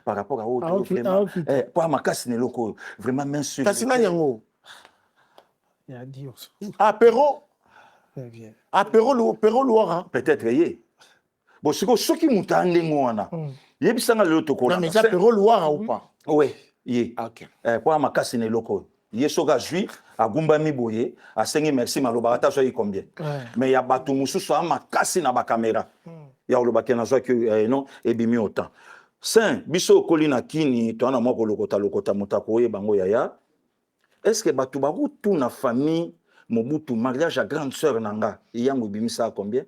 par rapport à autre vraiment pour makasi ne loko vraiment main sur Kasina yango il a dit aussi apéro Louara peut-être yé bon ce qui mutande ngwana yebisanga lelo to non mais apéro Louara ou pas oui yé OK pour makasi ne loko yesoka juif agumba miboye asengi merci maloba ata so combien mais ya batu mususu makasi na ba caméra ya olobaki na so que non ebimi autant saint biso kolina kini to na moko lokota mutako ye bango yaya est-ce que batu bakutu na famille mobutu mariage à grande sœur nanga yango ebimisa combien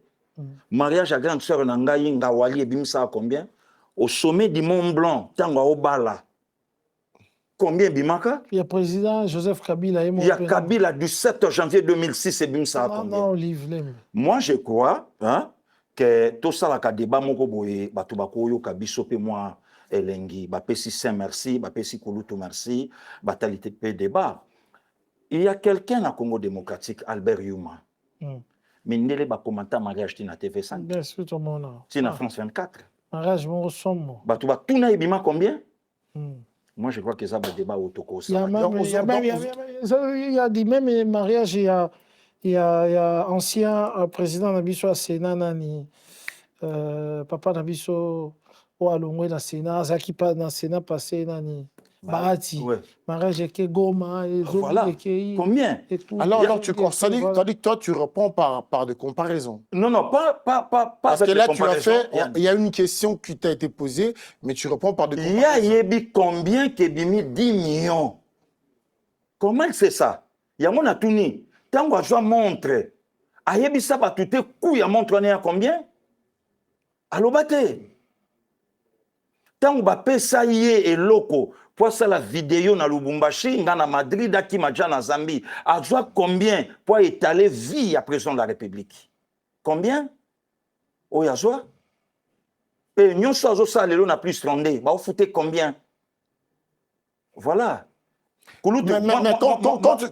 mariage à grande sœur nanga yinga wali ebimisa combien au sommet du Mont Blanc tango obala combien bimaka? Il y a président Joseph Kabila. Il y a Kabila du 7 janvier 2006 et bimsa combien? Moi je crois hein, que tout ça la débat moko boye batu bakoyo kabiso pe moi elengi bapesi saint merci bapesi kulutu merci batalité pe débat. Il y a quelqu'un à Congo démocratique Albert Yuma. Mais ndele ba commenter mariage tina TV5. Bien sûr tout le monde. Tina France 24. Mariage mon somme. Batu ba tuna ebima combien? Moi, je crois que ça va débat au Toko. Il y a des mêmes mariages, il y a ancien président Nabiso à Sénat, papa Nabiso au Alongwe dans Sénat, Zaki pas dans Sénat passé, Nani. Bahati, mariage qui Goma, et voilà. Combien? Alors tu dis toi tu réponds par des comparaisons. Non, pas parce que là tu as fait, il y a une question qui t'a été posée, mais tu réponds par des comparaisons. Il y a combien qui bimi 10 millions? Comment c'est ça? Il y a mon atuni. Tango je montre. Ayebi ça ba tout coup ya montre à combien? Allo bate. Tango ba pesa yé et loko. Pour ça, la vidéo na Lubumbashi, na Madrid, à Kimadja, na Zambie, a joué combien pour étaler vie à président de la République? Combien? Oh, y a joué? Et nous, ça, n'a plus strondé. Bah, vous foutez combien? Voilà. Mais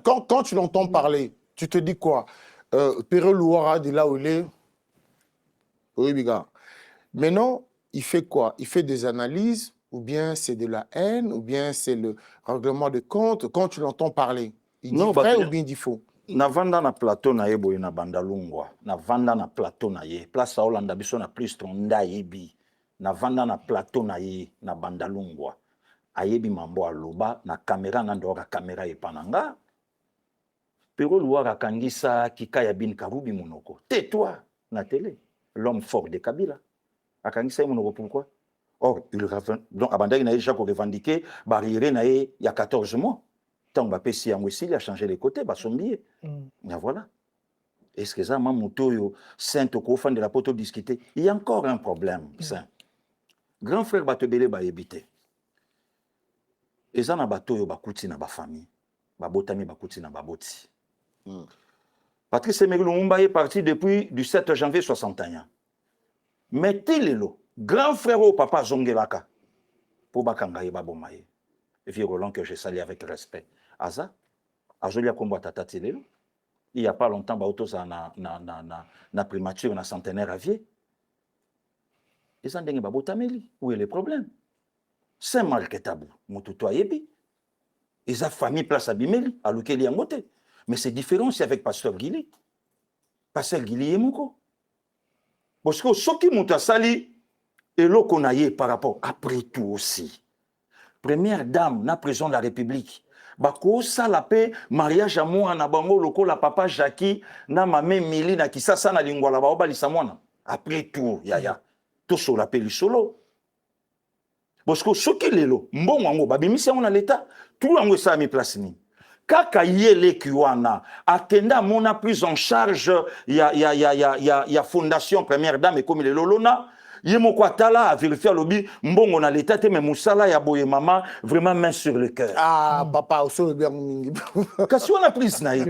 quand tu l'entends parler, tu te dis quoi? Pérou Louara, de là où il est. Oui, biga. Maintenant, il fait quoi? Il fait des analyses. Ou bien c'est de la haine, ou bien c'est le règlement de compte. Quand tu l'entends parler, il dit vrai ou bien il dit faux? Na vanda na plateau na ye boye na bandalungwa. Na vanda na plateau na ye. Place à Hollanda biso na plus tronda yebi. Na vanda na plateau na ye na bandalungwa. Ayebi mambo aloba na caméra na ndora caméra epananga. Pero Louara kangisa kikaya bin karubi monoko. Tais-toi na télé. L'homme fort de Kabila. Akangisa monoko pourquoi? Or, donc, Abanda il a déjà revendiqué, barrière il y a 14 mois. Tant que Pessi il a changé les côtés, bah son billet. Voilà. Est-ce que ça, Mamoutoyo, Saint Okofan de la poto discuter? Il y a encore un problème, Saint. Grand frère Batebele va éviter. Et ça, na batoyo bakouti na ba famille. Babotami bakouti na baboti. Patrice Emery est parti depuis du 7 janvier 61. Mettez-le. Grand frère au papa Zongelaka, pour Bakangaye Babomaye, vieux Roland que je salue avec respect. Aza, Azolia Kombo Tatati Lelo, il n'y a pas longtemps, Baotosa na primature, na centenaire à vie. Ils ont dit Babotameli, où est le problème? Saint-Marc Tabou, Moutoutou Ayebi. Ils ont famille place à Bimeli, à Lukeli Angote. Mais c'est différent, c'est avec Pasteur Gili. Pasteur Gili Yemouko. Parce que ceux qui m'ont sali, et l'eau qu'on a par rapport, après tout aussi. Première dame, na président de la République. Bako ça la paix, mariage à moi, na bango, loko la papa Jackie, na mamé Mili, na kisasa na lingua la baoba lisamwana. Après tout, yaya. Tout sur la paix, solo. Parce que ceux qui l'ont, bon, wango, babimisi on a l'état, tout l'ango ça a mis place ni. Kaka yele kiwana, atenda mona prise en charge, ya fondation première dame et comme il est lolona. Yemoko Atala a vérifié à l'obi, mbongo na l'état, mais Moussala ya boye mama, vraiment main sur le cœur. Ah, papa, aussi bien. Qu'est-ce qu'on a pris naïf?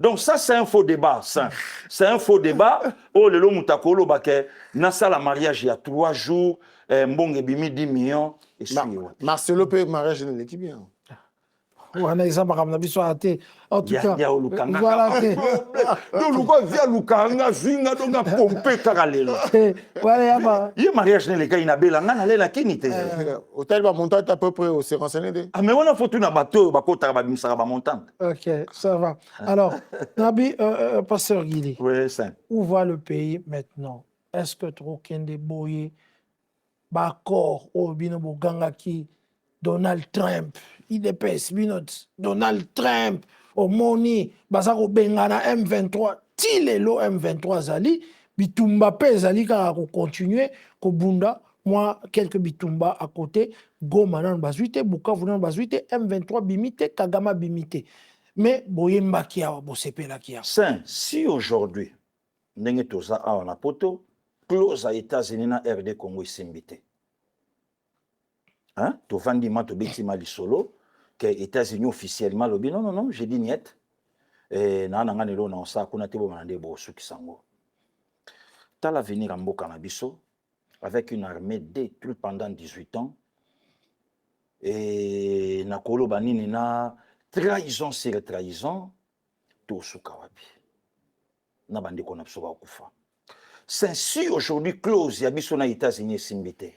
Donc ça, c'est un faux débat. C'est un faux débat. Oh, le Moutakolo, Nassa la mariage il y a 3 jours, mbongo bimi 10 millions. Et Marcelo peut mariage de l'équipe bien. un exemple comme la raté. En tout cas, ya olukanga voilà. donc via lukanga zinga donc a pomper karalelo Voilà, ye mariage ne le kai na belanga na lela kini te Hôtel va monter à peu près, c'est renseigné. ah mais on a foutu na bateau bakota ba bimisaka ba montante. ok, ça va. Alors, Nabi, pasteur Guili, Oui, ça. où va le pays maintenant? Est-ce que trop kende boye, bakor, obino boganga ki, Donald Trump, IDPS, binot, Donald Trump, omoni, bazako bengana M23, tilelo M23 zali, bitumba pe zali kaka ko continuer, ko bunda, moi, quelques bitumba à côté, Goma nan bazuite, Bukavu nan bazuite, M23 bimite, Kagama bimite. Mais boye mbaki awa, bo sepela ki awa. Saint, si aujourd'hui, ndenge toza awa na poto, close à États-Unis na RD Congo isimbite. Hein? To vandi ma to beti ma lisolo, que États-Unis officiellement lobi, non, non, non, j'ai dit niet. Et na nanga nelo na osa kuna te bo manande bo suki sango. T'as l'avenir en Mboka na biso, avec une armée détruite pendant 18 ans. Et na kolo banini na trahison sur trahison, to sukawapi. Na bande ko na biso ba kufa. C'est si aujourd'hui close ya biso na États-Unis simbité.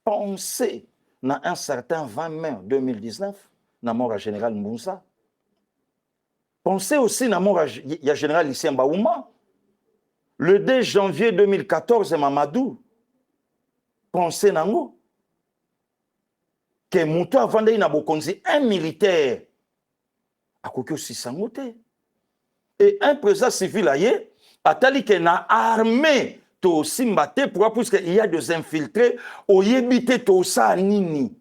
Pensez na un certain 20 mai 2019 na mort à général Moussa. Pensez aussi na mort ya général Lucien Baouma. Le 2 janvier 2014 Mamadou. Pensez nango que Moutou a vendu na bokonzi un militaire a koki aussi sangote. Et un président civil aye atali que na armée to simbate pour puisque il y a des infiltrés au yebite to sa nini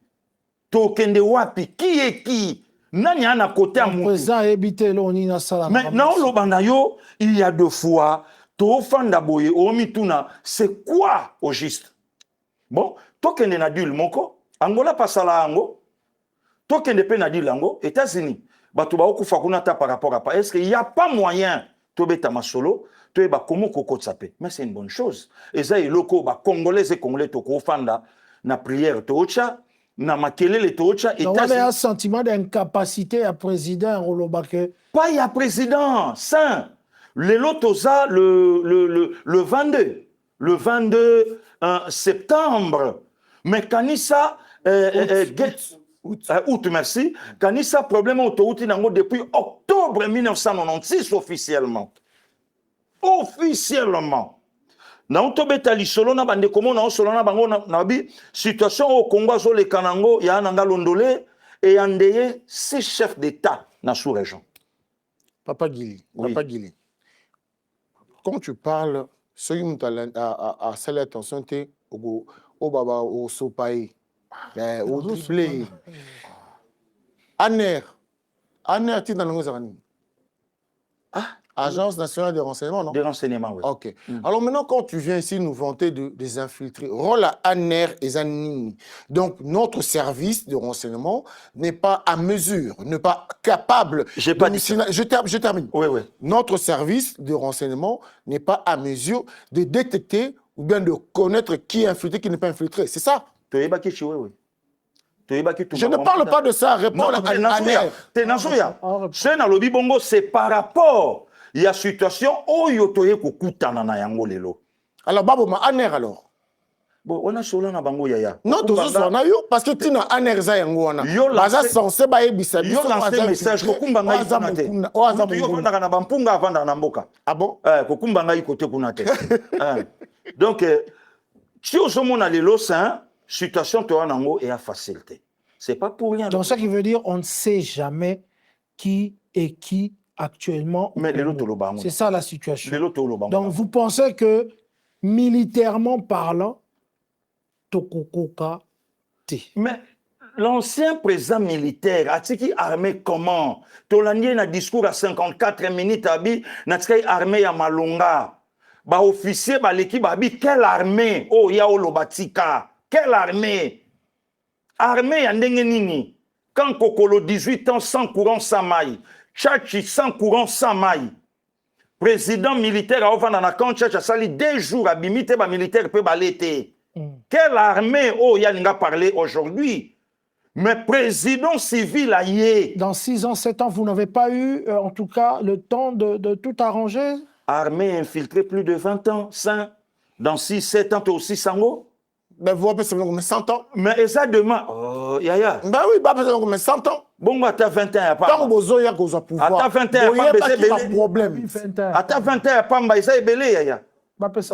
to kende wapi qui est qui nani ana côté à Moutou président ebite lo ni na sala. mais non lo bandayo il y a deux fois to fanda boye o mituna c'est quoi au juste bon to kende na dul moko Angola pasala ango to kende pe na dul ango États-Unis bato ba okufa kuna ta par rapport à pas est-ce qu'il y a pas moyen to beta masolo to ba komo koko tsape mais c'est une bonne chose et ça loko ba congolais et congolais to ko fanda na prière to ocha na makelele to ocha et il y a un sentiment d'incapacité à président Rolobake pas il y a président saint le lotoza le 22 septembre mais kanisa août, merci. Kanisa problème autoroute depuis octobre 1996 officiellement. Officiellement. Na otobeta lisolo na bande komo na solo na bango na bi situation au Congo zo le kanango ya nanga londolé et andeye 6 chefs d'état na sous-région. Papa Guili, oui. Papa Guili. Quand tu parles ce qui a celle attention te au baba au sopaï au doublé Aner tu dans le Agence nationale de renseignement, non? De renseignement, oui. Ok. Alors maintenant, quand tu viens ici nous vanter des infiltrés, rôle à Aner et Zanini. Donc, notre service de renseignement n'est pas à mesure, n'est pas capable. J'ai pas dit ça. Je termine. Oui, oui. Notre service de renseignement n'est pas à mesure de détecter ou bien de connaître qui est infiltré, qui n'est pas infiltré. C'est ça? Oui, oui. Je ne parle pas de ça. Réponds à Aner. C'est par rapport. Il y a situation où il y a kutana na yango lelo. Alors baboma Aner alors. Bon on a solo na bango yaya. Non to so na yo parce que tina Aner za yango wana. Baza censé ba yebisa biso. Yo lancé message kokumba ngai kuna te. Yo vanda na bampunga avanda na mboka. Ah bon? Kokumba ngai côté kuna te. Donc si au somona lelo ça situation to nango et à facilité. C'est pas pour rien. Donc ça qui veut dire on ne sait jamais qui est qui actuellement. Mais c'est ça la situation. Donc vous pensez que militairement parlant, Tokokoka T. Mais l'ancien président militaire a dit armé comment? Tolanier na discours à 54 minutes abi na tskai armée à Malonga. Ba officier ba l'équipe abi quelle armée? Oh ya olobatika. Quelle armée? Armée en nini? Quand Kokolo 18 ans sans courant sans maille. Tchachi sans courant sans maille. Président militaire a offert dans la camp Tchachi a sali 2 jours à bimite ba militaire peut baléter. Quelle armée oh ya n'ga parlé aujourd'hui? Mais président civil a yé. Dans 6 ans, 7 ans, vous n'avez pas eu, en tout cas, le temps de tout arranger? Armée infiltrée plus de 20 ans, 100. Dans 6, 7 ans, tu as aussi Sango. Ben, vous appelez ça comme 100 ans. Mais exactement. Oh, Yaya. Ben oui, bah, comme 100 ans. Bon, tu as 20 ans, il a pas. Tant que vous avez pouvoir. À ta 20 ans, il n'y a pas de problème. À ta 20 ans, il a pas de ça est belé, Yaya.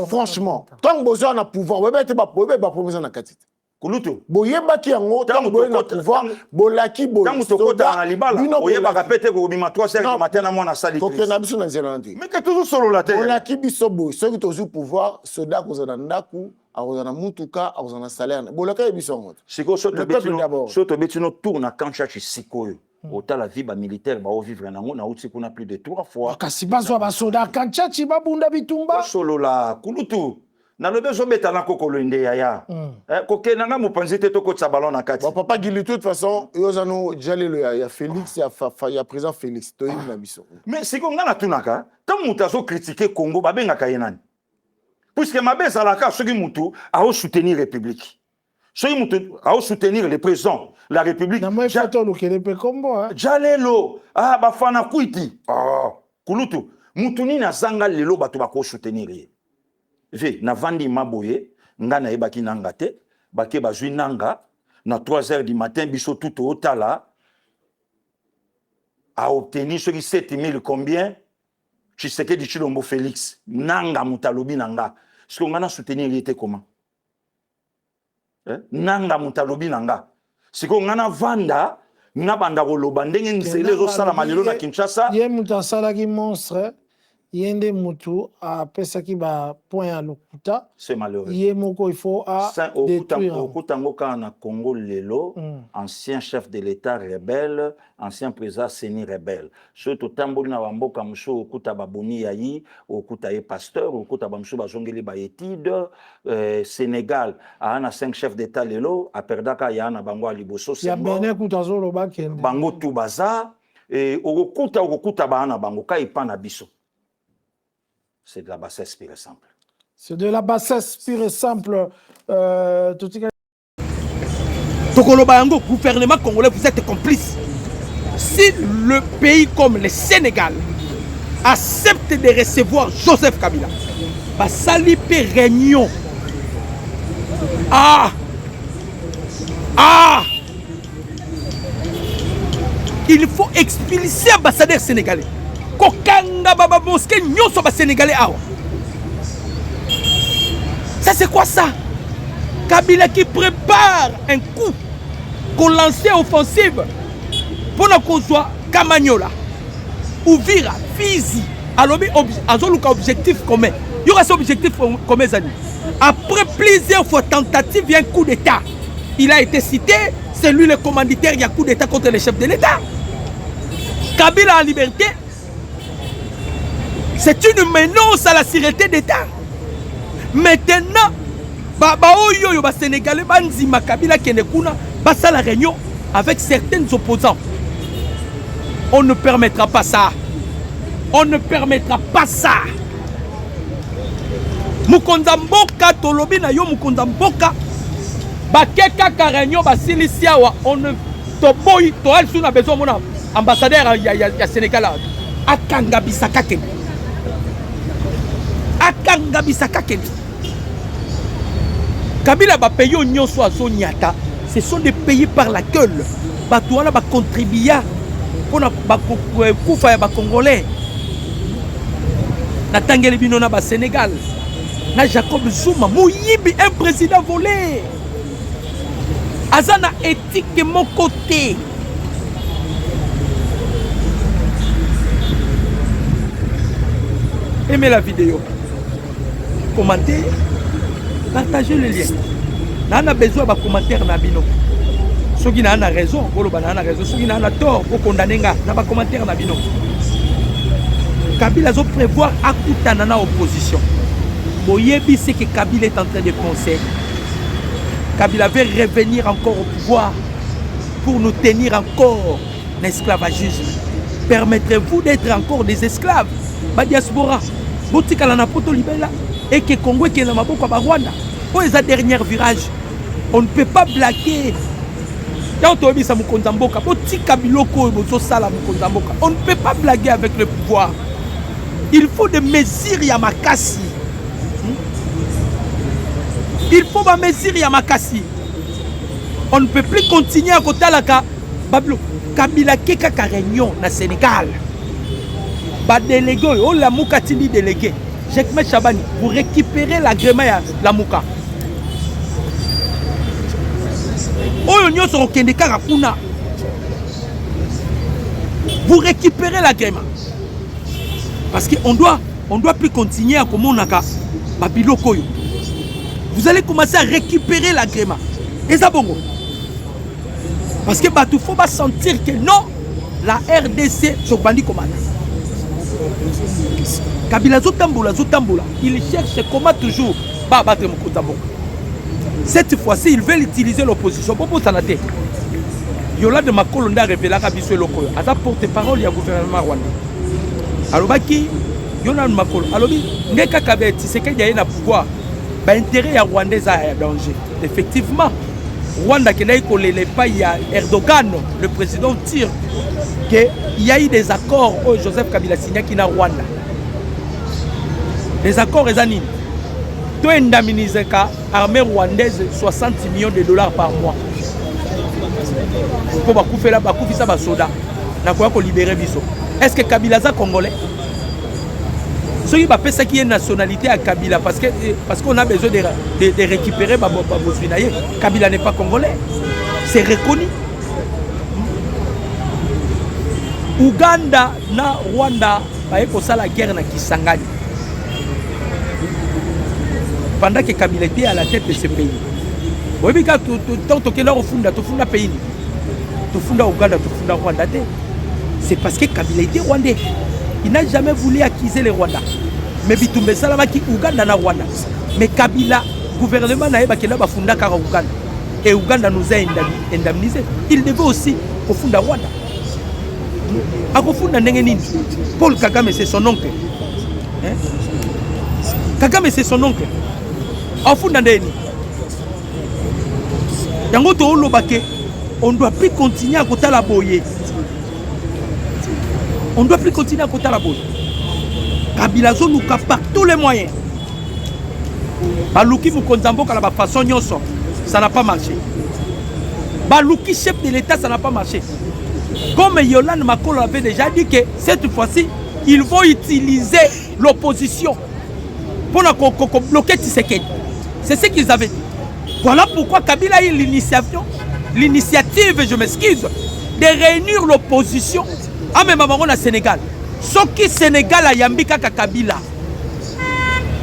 Franchement, tant que vous avez pouvoir, vous avez pas problème dans la quantité. Kulutu. Boyeba ki yango, tant que vous avez pouvoir, bolaki boy. Tant que tu as un libala, oyeba répéter que bima 3 heures du matin à mon asali. Faut que nabiso na zelandi. Mais que toujours solo la tête. Bolaki biso boy, ceux qui ont pouvoir, soda ko zana ndaku, azana mutuka, azana salaire. Bolaka biso ngot. Siko soto betino tourna kancha chisikoyo. Autant la vie militaire va vivre na uti kuna plus de 3 fois. Kasi bazwa basoda kancha chiba bunda bitumba. Solo la kulutu. Na lobe zo beta na kokolo inde yaya. Koke nanga mupanzi te to ko tsabalon na kati. Bon papa Guili de toute façon, yozano jalelo ya Félix ya président Félix to na biso. Mais siko ngana tunaka, tant muta zo critiquer Congo ba benga kayenani. Puisque ma besa la ka soki mutu a soutenir république. Soki mutu a soutenir le président la république. Na moi photo lo kele pe kombo hein. Jalelo ba fana kuiti. Kulutu mutu ni na zanga lelo bato ba ko soutenir ye. Ve na vandi maboye nga na ebaki nanga te bake bazui nanga na 3 heures du matin biso tout au tala a obtenu ce qui 7000 combien Tshisekedi Tshilombo Félix nanga mutalobi nanga ce qu'on a soutenir était comment nanga mutalobi nanga ce qu'on a vanda na banda koloba ndenge nsele zo sala malelo na Kinshasa ye mutasala ki monstre yende mutu a pesa ki ba point à lokuta. C'est malheureux. Yé moko il faut à détruire. Okutangoka na Congo lelo, ancien chef de l'État rebelle, ancien président Seni rebelle. Ce to tamboli na bamboka muso okuta baboni yayi, okuta ye pasteur, okuta bamso bazongeli ba étude, Sénégal a na 5 chefs d'État lelo, a perdaka ya na bango liboso ya bene kutazo loba kende. Bango tu baza et okuta ba na bango ka ipana biso. C'est de la bassesse pure et simple. C'est de la bassesse pure et simple. Tokolobango, gouvernement congolais, vous êtes complice. Si le pays comme le Sénégal accepte de recevoir Joseph Kabila, bah saliper réunion. Il faut expulser l'ambassadeur sénégalais. Kokanga baba mosquée nyoso ba sénégalais awa. Ça c'est quoi ça? Kabila qui prépare un coup qu'on lance offensive pour la kozwa Kamanyola, Uvira, Fizi. Alors azoluka objectif commun. Il y aura cet objectif commun zani. Après plusieurs fois tentatives, il y a un coup d'état. Il a été cité, c'est lui le commanditaire, il y a un coup d'état contre le chef de l'état. Kabila en liberté. C'est une menace à la sûreté d'État. Maintenant, les Sénégalais, Kabila Kenekuna, passent la réunion avec certains opposants. On ne permettra pas ça. On ne permettra pas ça. Mukonda Mboka, Tolobi na yo Mukonda Mboka, Bakeka ka réunion basilisiawa, on ne toboy, toal sous na besoin mon ambassadeur ya Sénégal. Akanga bisaka ken. Akanga bisaka ken. Kabila ba pays nyonso azonyata, ce sont des pays par la gueule. Batouana ba contribuer pour na ba kufa ya ba congolais. Na tangeli bino na ba Sénégal. Na Jacob Zuma Mouyibi, un président volé. Azana éthique de mon côté. Aimez la vidéo. Commentez. Partagez le lien. On a besoin de commentaires na bino. Ceux qui n'ont raison, ceux qui n'ont tort, pour condamner na ba commentaire na bino. Kabila zo prévoir akutana na opposition. Boyebi c'est que Kabila est en train de penser. Kabila veut revenir encore au pouvoir pour nous tenir encore en esclavagisme. Permettrez-vous d'être encore des esclaves? Ba diaspora, botikala na poto libela et que Congo qui est na maboko ba Rwanda. Pour les derniers virages, on ne peut pas blaguer On ne peut pas blaguer avec le pouvoir. Il faut des mesures Yamakasi. Il faut des mesures Yamakasi. On ne peut plus continuer à côté la Bablo. Kabila keka réunion na Sénégal. Ba délégué, oh la Mouka tini délégué. Jekme Chabani, vous récupérez l'agrément à la Mouka. Vous récupérez l'agrément. Parce qu'on doit plus continuer à comme on a Babilo Koyo. Vous allez commencer à récupérer l'agrément. Et ça bon. Parce que il faut pas sentir que non, la RDC sur Bandi commande. Kabila Zotamboula, il cherche comment toujours battre mon Kotambo. Cette fois-ci, ils veulent utiliser l'opposition. Pour ça, Yola de Makolonda révélera Kabisou Lokoyo. À sa porte-parole, il y a le gouvernement rwandais. Alors, Yola de Makolo. Alors, Ngeka Kabeti, c'est qu'il y a un pouvoir. L'intérêt à Rwandais a danger. Effectivement, Rwanda qui n'a pas il y a Erdogan, le président tire qu'il y a eu des accords au Joseph Kabila signé qui n'a Rwanda. Les accords Ezanine. Tu indemnises l'armée rwandaise 60 millions de dollars par mois. Pour faire la bakoufi ça soda. Na quoi qu'on libérer biso. Est-ce que Kabila est congolais? Ceux qui appellent ça qui est nationalité à Kabila parce qu'on a besoin de récupérer Bosvinaye. Kabila n'est pas congolais. C'est reconnu. Ouganda na Rwanda pour ça la guerre na Kisangani. Pendant que Kabila était à la tête de ce pays. Oui, mais quand tu es là au fond, tu fais un pays. Tu fais Ouganda, tu fais Rwanda. C'est parce que Kabila était rwandais. Il n'a jamais voulu acquiser les Rwandais. Mais Bitumbe Salama qui Ouganda na Rwanda. Mais Kabila, gouvernement n'a pas qu'il a fondé Ouganda. Et Ouganda nous a indemnisé. Il devait aussi au fond de Rwanda. À au fond de Paul Kagame, c'est son oncle. Kagame, c'est son oncle. Au fond de on ne doit plus continuer à côté la boyer. On ne doit plus continuer à côté la boyer. Kabila nous par tous les moyens. Balouki Mukonzambo à la façon ça n'a pas marché. Balouki chef de l'État, ça n'a pas marché. Comme Yolande Makolo avait déjà dit que cette fois-ci, ils vont utiliser l'opposition pour bloquer Tshisekedi. C'est ce qu'ils avaient dit. Voilà pourquoi Kabila a eu l'initiative, je m'excuse, de réunir l'opposition à même moment au Sénégal. Ce qui Sénégal a Yambika Kabila.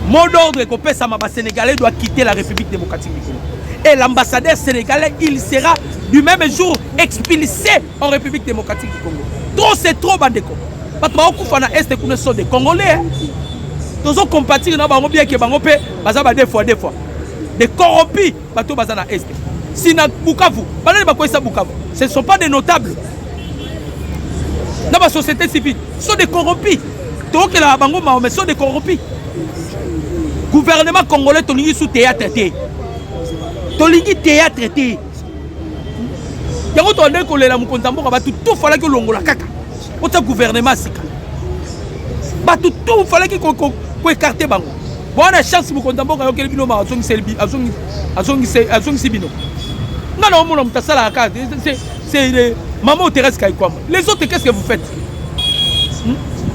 Mot d'ordre que le Sénégalais doit quitter la République démocratique du Congo. Et l'ambassadeur sénégalais, il sera du même jour expulsé en République démocratique du Congo. Trop c'est trop, Bandeko. Parce que est des Congolais. Tous ont compati dans le bien que des fois. Des corrompus, bateau bazana est. Si na Bukavu, ce ne sont pas des notables. Dans la société civile, ce sont des corrompus. Donc la bango mais sont des corrompus. Gouvernement congolais tolingi sous théâtre traité. Tolingi théâtre traité. Yango to ndeko lela mukontambo ba tout fallait que longola kaka. Ota gouvernement sika. Ba tout fallait que ko écarter bango. Bonne chance mukontambo ka yokeli bino ma azongi sibino. Non mon homme tasala ka c'est maman Thérèse Kaikwam. Les autres qu'est-ce que vous faites?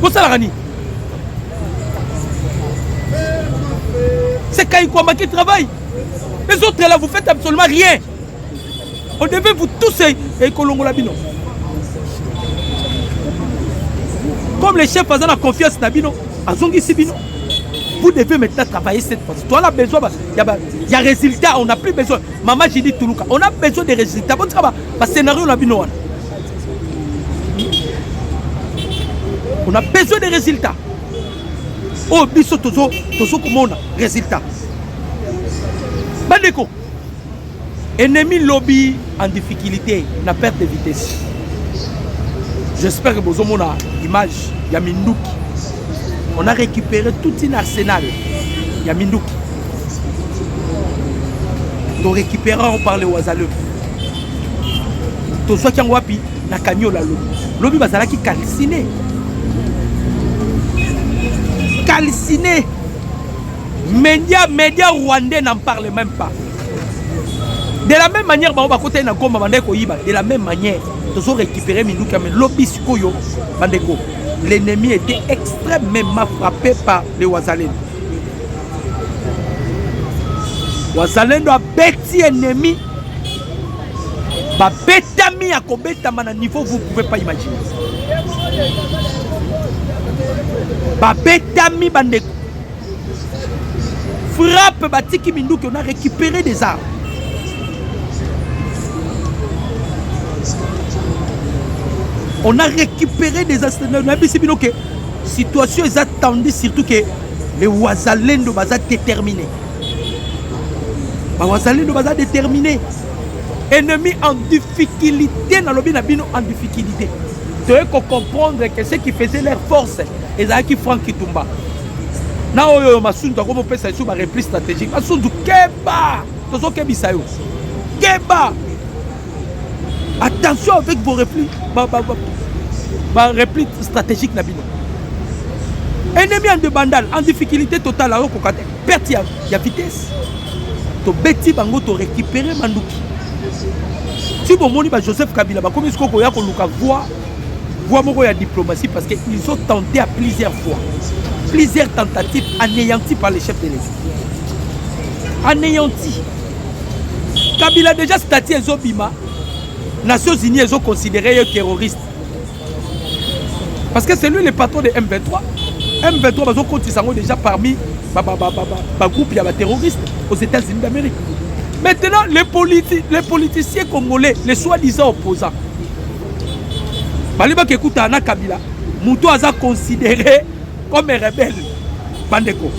Vous savez c'est Kaikwama qui travaille. Les autres là vous faites absolument rien. On devait vous tous et Kolongola bino. Comme les chefs faisaient la confiance na bino, azongi sibino. Vous devez maintenant travailler cette fois. Toi, on a besoin, il y a résultat, on n'a plus besoin. Maman, j'ai dit Toulouka, on a besoin de résultats. Bon, scénario, on a besoin. On a besoin de résultats. Oh, biso tozo comment on a résultat. Bandeko, ennemi lobby en difficulté, na perte de vitesse. J'espère que vous avez une image, il y a Mindouki. On a récupéré tout un arsenal. Il y a Mindouki. Donc récupérant, on parle aux Azaleux. to soit yango wapi na kanyola lobi bazalaki calciné média rwandais n'en parle même pas. De la même manière ba côté na Goma bandeko yiba, de la même manière ils ont récupéré Minduka mais lobby sikoyo bandeko. L'ennemi était extrêmement frappé par les Wazalendo. Wazalendo a bêti ennemi. Ba betami à kobetama na niveau vous pouvez pas imaginer. Ba betami bandeko. Frappe Batiki Minduki, on a récupéré des armes. On a récupéré des armes. Situation est attendue surtout que les Wazalendo sont déterminés. Les Wazalendo sont déterminés. Ennemis en difficulté, dans le bino en difficulté. Tu dois comprendre que ce qui faisait leur force, ils ont qui Franck Kitumba. Na oyo masundu akomo pesa isu ba repli stratégique masundu keba tozo kebisa yo keba attention avec vos replis ba repli stratégique na bino ennemi en débandale en difficulté totale alors kokate perte ya vitesse to beti bango to récupérer manduki si bon moni ba Joseph Kabila ba comme ce ko ya ko luka voix moko ya diplomatie parce que ils ont tenté à plusieurs fois. Plusieurs tentatives anéanties par les chefs de l'État. Anéanties. Kabila déjà statué Zobima. Nations Unies les ont considérés terroristes. Parce que c'est lui le patron de M23. M23 ils ont continué déjà parmi les groupes terroristes aux États-Unis d'Amérique. Maintenant, les politiciens congolais, les soi-disant opposants, Baliba Kekuta Ana Kabila, Moutou a considéré comme rebelle. Bandeko.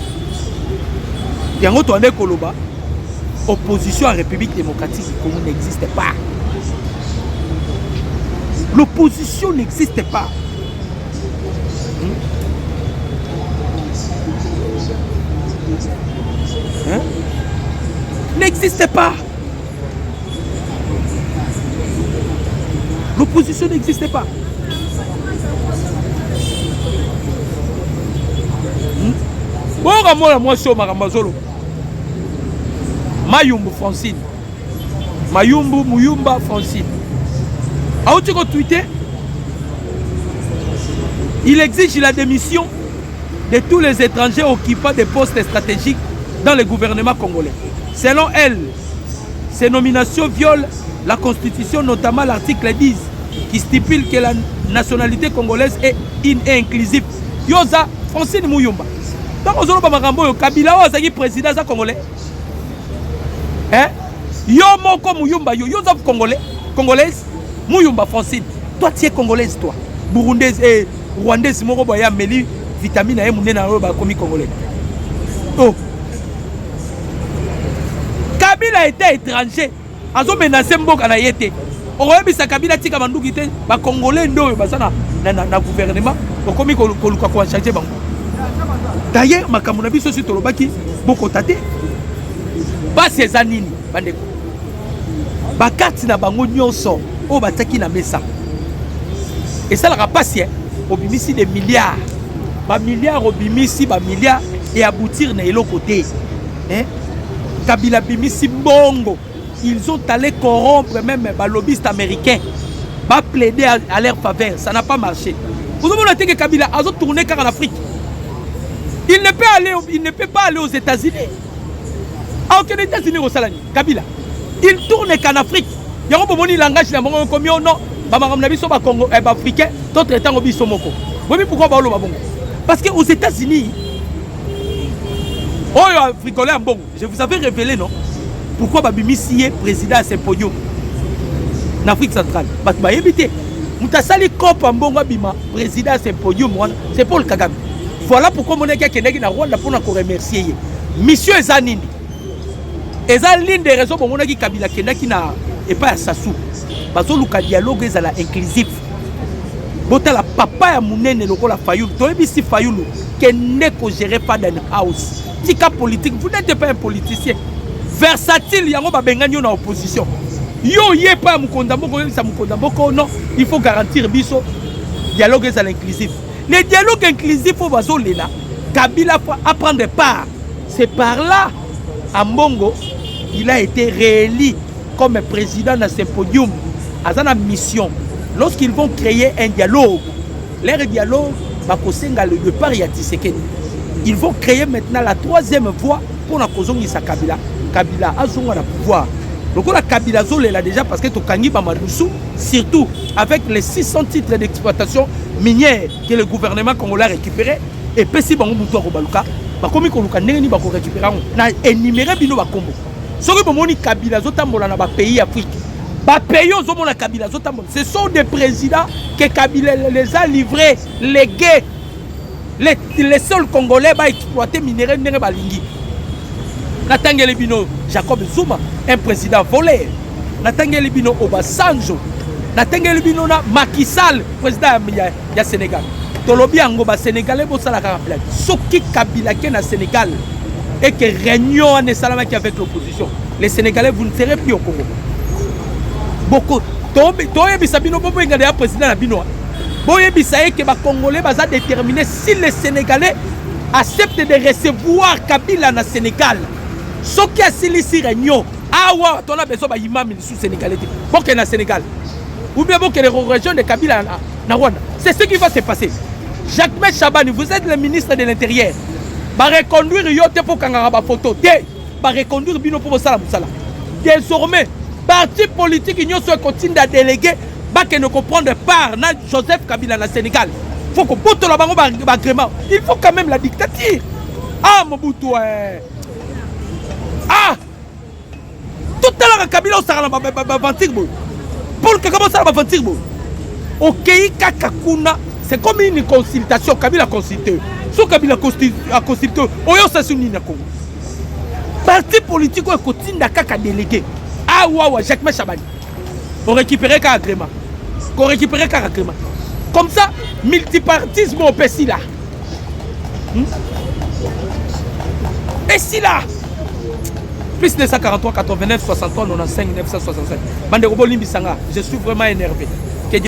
Yango toane koloba. Opposition à la République démocratique du Congo n'existe pas. L'opposition n'existe pas. N'existe pas. L'opposition n'existe pas. Moi, je suis Mayumbu Francine. Mayumbu Muyumba Francine. A où tu as tweeté? Il exige la démission de tous les étrangers occupant des postes stratégiques dans le gouvernement congolais. Selon elle, ces nominations violent la Constitution, notamment l'article 10, qui stipule que la nationalité congolaise est inclusive. Yoza Francine Muyumba. Donc, on a Kabila est président congolais. Hein? Yo moko Muyumba, yo congolais, congolaise, Muyumba Francine. Toi, tu es congolaise, toi. Burundaise et rwandaise, moko boya meli vitamine A munena roba komi congolais. Oh. Kabila était étranger. Azo menacé mboka na yete. Oyebisa Kabila tika banduki te ba congolais ndo basana na gouvernement komi koluka ko changer bango. D'ailleurs, makamuna biso si tolobaki boko tate. Ba sezanini bandeko. Ba kati na bango nyonso o bataki na mesa. Et ça la passe obimisi des milliards. Ba milliards obimisi ba milliards et aboutir na elo côté. Hein? Kabila bimisi bongo. Ils ont allé corrompre même les lobbyistes américains. Pas plaider à leur faveur. Ça n'a pas marché. Vous avez noté que Kabila a tourné car en Afrique. Il ne peut pas aller aux États-Unis. À aucun États-Unis au Salani. Kabila. Il tourne qu'en Afrique. Il y a un langage qui est comme non. Africain, d'autres états au Somoko. Vous savez pourquoi parce qu'aux États-Unis, je vous avais révélé, non? Pourquoi Babimisi est président à Saint-Pogno en Afrique centrale? Parce que éviter. Moutasali Kop Ambongo Bima, président à Saint-Pogno, c'est Paul Kagame. Voilà pourquoi mon équipe est na Rwanda pour nous remercier. Monsieur Zanini. Et ça, l'une des raisons pour mon équipe Kabila Kenaki na et pas à Sassou. Parce que le dialogue est inclusif. Bota la papa ya munene loko la Fayoulou. Toi ici Fayoulou qui n'est que géré pas dans house. Tika politique, vous n'êtes pas un politicien. Versatile, yango ba bengani na opposition. Yo yé pas Mukondamboko, ça Mukondamboko, non, il faut garantir biso dialogue est inclusif. Le dialogue inclusif au Bazolela, Kabila faut apprendre part. C'est par là, à Mbongo, il a été réélu comme président de ce podium. À sa mission, lorsqu'ils vont créer un dialogue, leur dialogue va kosenga le départ ya Tshisekedi. Ils vont créer maintenant la troisième voie pour la kozongisa Kabila. Kabila a son pouvoir. Donc la Kabila Zole là déjà parce que Tokangi Bamadousou, surtout avec les 600 titres d'exploitation minière que le gouvernement congolais a récupéré, et puis si Bango Moutou Baluka, Bakomi Koluka Neni Bako récupérer, na énuméré Bino Bakombo. Soki Bomoni Kabila Zotambola na ba pays Afrique. Ba pays Zomona Kabila Zotambola. Ce sont des présidents que Kabila les a livrés, légués. Les seuls Congolais va exploiter minerais Nere Balingi. Natangele Bino Jacob Zuma, un président volé. Natangele Bino Obasanjo. Natangele Bino na Macky Sall, président ya Sénégal. Tolobi Angoba Sénégalais bo sala ka plan. Soki Kabila ke na Sénégal et que réunion en Salamaki avec l'opposition. Les Sénégalais vous ne serez plus au Congo. Beaucoup. Toye Bisabino Bobo Ngade président na Bino. Boye Bisaye que ba Congolais baza déterminer si les Sénégalais acceptent de recevoir Kabila na Sénégal. Ce qui a si réunion, ah ouais, on a besoin d'imam sous Sénégalais. Pour que na Sénégal. Ou bien pour que les régions de Kabila na Rwanda. C'est ce qui va se passer. Jacques Chabani, vous êtes le ministre de l'Intérieur. Va reconduire yote pour kangara photo. Va reconduire bino pour sala musala. Désormais, parti politique union soit continue à déléguer, va que ne comprendre part na Joseph Kabila na Sénégal. Faut que boto la bango agrément. Il faut quand même la dictature. Ah Mobutu ah tout à l'heure Kabila osara na vantirbo. Pour que comment ça va vantirbo. OK kakakuna, c'est comme une consultation Kabila consulté. So Kabila a consulté, oyo sa suni na Congo. Parti politique ou continue à kaka délégué. Ah ouais Jacques Chabani. On récupérer qu'un agrément. On récupérer qu'un agrément. Comme ça, multipartisme au pays là. Et si là, plus de 143, 89, 63, 95, 965. Bande Robo Limbisanga, je suis vraiment énervé.